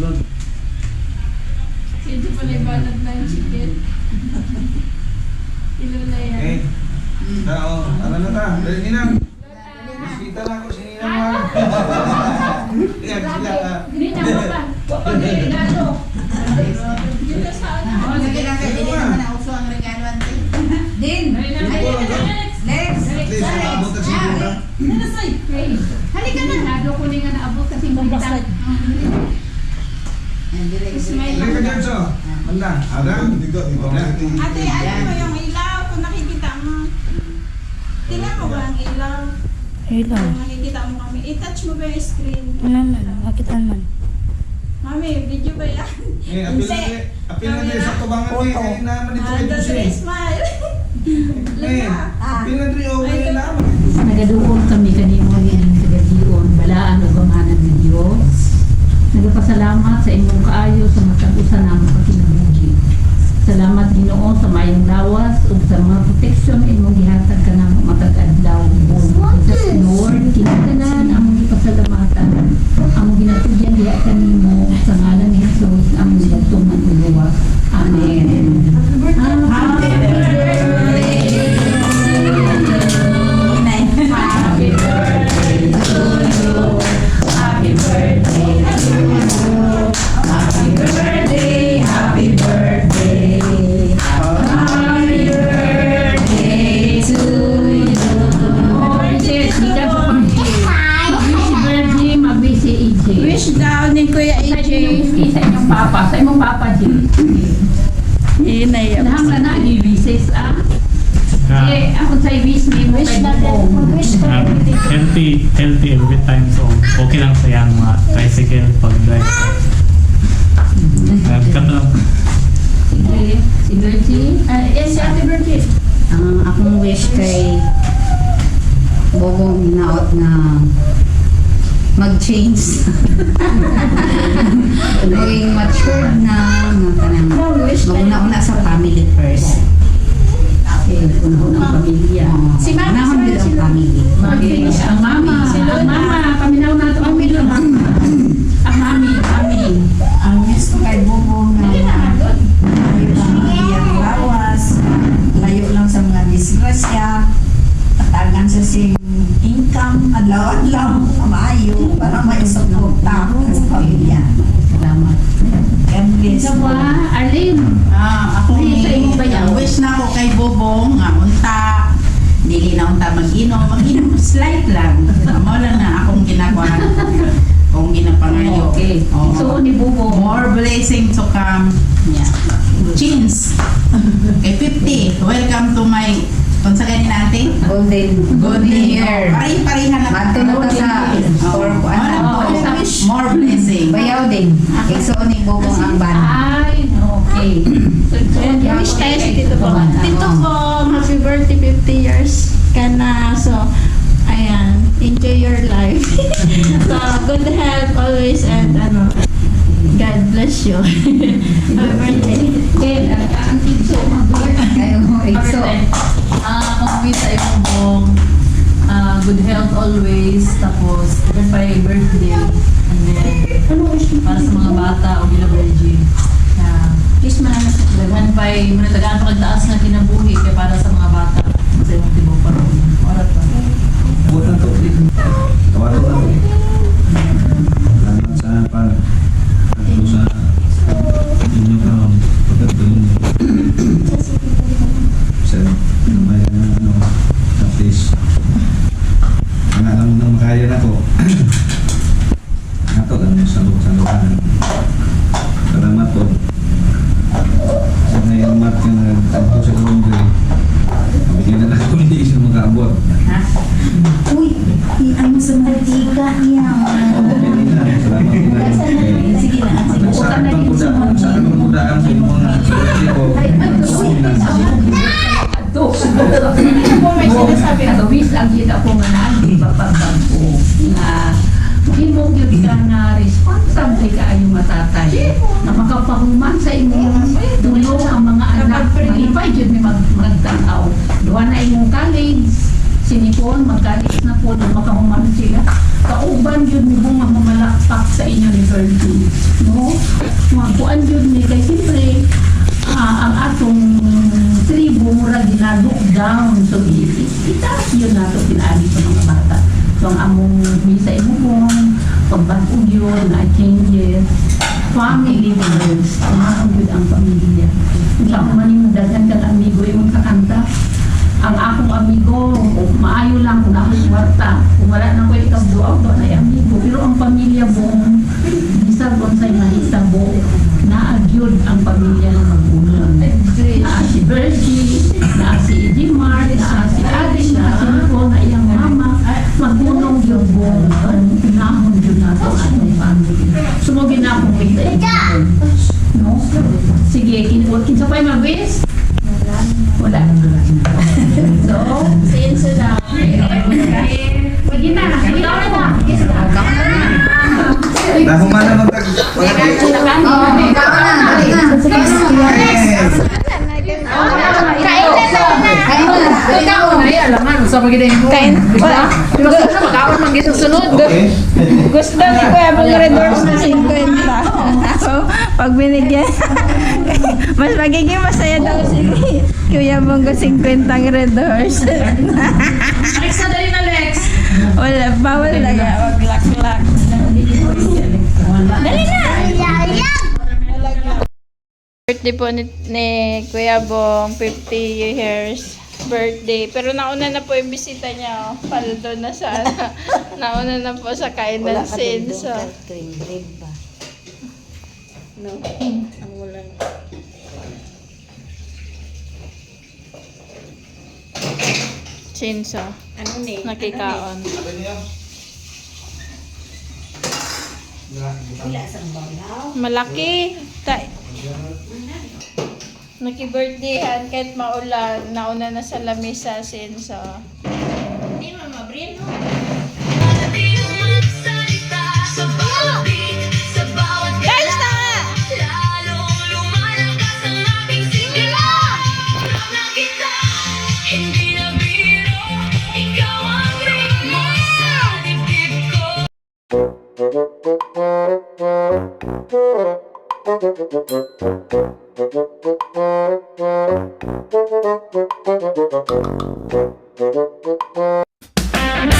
sunod. Hindi pala ibanat na yung chicken. Ilo na yan. Okay. Tao, ano na ta? Dali ninang. Bisita na ako si Ninang Mar. Yan sila. Hindi na mo pa. Kapag regalo. Dito sa ano. Oo, sige lang kayo. Hindi naman nauso ang regalo ante. Din! Next! Please, abot ang sigura. Halika na. Nado ko na nga naabot kasi mabasa. Hindi ka dyan, so. Banda. Ada? Hindi ka. Ate, ano mo yung ilaw? Kung nakikita mo. Tingnan mo ba ang ilaw? Hello. Kung nakikita mo kami. I-touch mo ba yung screen? Ano man, makita naman. Mami, video ba yan? Eh, apil na din sa tubangan ni. Ay, naman ito kay Doon Jose. smile. Eh, apil na din. Okay naman. Nagaduol kami kanimo ni ang tagadion balaan ug gamanan ng Dios. Nagapasalamat sa imong kaayo sa matag usa namo kinabuhi. Salamat Ginoo sa mayong lawas ug sa mga protection imong gihatag kanang matag adlaw. Lord, kinahanglan among gipasalamatan. Among ginatugyan diha kanimo sa ngalan ni Jesus among gituman ug luwas. Amen. Happy birthday. Happy birthday to you. Happy birthday to you. Happy birthday, happy birthday. Happy birthday to you. Princess, di ka po Wish birthday, mabisi EJ. Wish daw ni Kuya AJ. Sa inyong papa, sa imong papa, J. Inay. Nahangla na, i-recess eh, ako sa ibis ni mo kay Bubong. Healthy every time, so okay lang sa yan mga tricycle pag drive. Katulong. Sige, si Bertie. Yes, Ate Birgit. Ang akong wish kay Bobong hinaot na mag-change. Maging matured na kanang maguna-una sa family first. Okay, unang pamilya. Si Mama, Nahon din ang family. Okay, ang mama. Ang mama, paminaw na ito. Ang mami. Ang wish ko kay Bobong na layo lang ang iyang lawas, layo lang sa mga disgrasya, tatagan sa sing income, adlaw-adlaw, maayo, para may suporta sa pamilya. Salamat. God bless. Sawa, Arlene. Ako Ay, sa imo ba yan? wish na ako kay Bobong, nga unta, dili na unta mag-inom slight lang. Amo lang na akong ginagawa, akong ginapangayo. Okay. Oo. So, ni Bubong. More blessing to come. Yeah. Chins. Kay 50. Welcome to my, kung sa ganin natin? Golden year. Pari-parihan na. Mato na ta sa Or more blessing. bayaw din. Igsoon ni Bobong ang ban. Ay, okay. So, Wish tayo si Tito Bong. Tito Bong, happy birthday, 50 years ka na. So, ayan, enjoy your life. So, good health always and God bless you. Happy birthday. Ken, ang igso, Kayo mo, igso. Kung sa imong bong, good health always, tapos even pa yung birthday, and then para sa mga bata o gila-virgin. Please manana sa Dagan pa yung manatagaan pa kagtaas na kinabuhi kaya para sa mga bata. Sa imong tibok pa rin. Orat pa. Butan to. Tawaran na to. Salamat sa pag-ano sa inyo ka pagkatuloy. Sa may at least ang alam mo nang makaya na ko. Nato lang sa lukan. Salamat po. Sa ngayon mat ka nagtanto sa laundry. Mabigyan na ako hindi isa mag-aabot. Uy, ano sa mantika niya? Salamat din na. Sige na, sige. Saan bang kudaan? Saan bang kudaan sa mga surati ko? Ito. May sinasabi. Katawis ang kita ko nga nang ipapagdag ko nga imong yun ka na responsable ka ay matatay na makapahuman sa imong tulong ang mga anak malipay yun may magtanaw duwa na imong college sinipon mag-college na po na makahuman sila kauban yun mo mga mamalakpak sa inyo ni birthday no Kita, yun na ito pinaali sa mga bata. So, ang among misa imuhon, pagbagong yun, na changes, family first, ang yun ang pamilya. Kung sa akong maning daghan kang amigo, yung kakanta, ang akong amigo, kung maayo lang, kung ako'y kwarta, kung wala na ko ikabduaw, doon ay amigo. Pero ang pamilya buong, bisag sa'y mahitabo, naagyod ang pamilya ng magulang. Naa si Bergie, naa si Edimar, naa si Ading, naa si Nicole, na iyang mama, magunong yun buong, pinahon yun na ito ang ating family. Sumugin na akong kita no? Sige, kinsa pa'y mabis? Wala. So, Since lang. sige na, sige na. Dahil man na magtag... Okay. Gusto ni Kuya Bong Redors na 50. So, pag binigyan, mas magiging masaya daw si Kuya Bong 50 ang Redors. Alex, dali na, Alex. Wala, bawal lang. Wag lak-lak. Dali na! Birthday po ni Kuya Bong, 50 years birthday. Pero nauna na po yung bisita niya. Oh. Paldo na sa nauna na po sa kainan sin. So, Sinso. Ano ni? Nakikaon. Malaki. Naki-birthdayhan kahit maulan. Nauna na sa lamisa, Sinso. Hindi mo mabrin, no? Guys, na nga!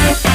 Thank you.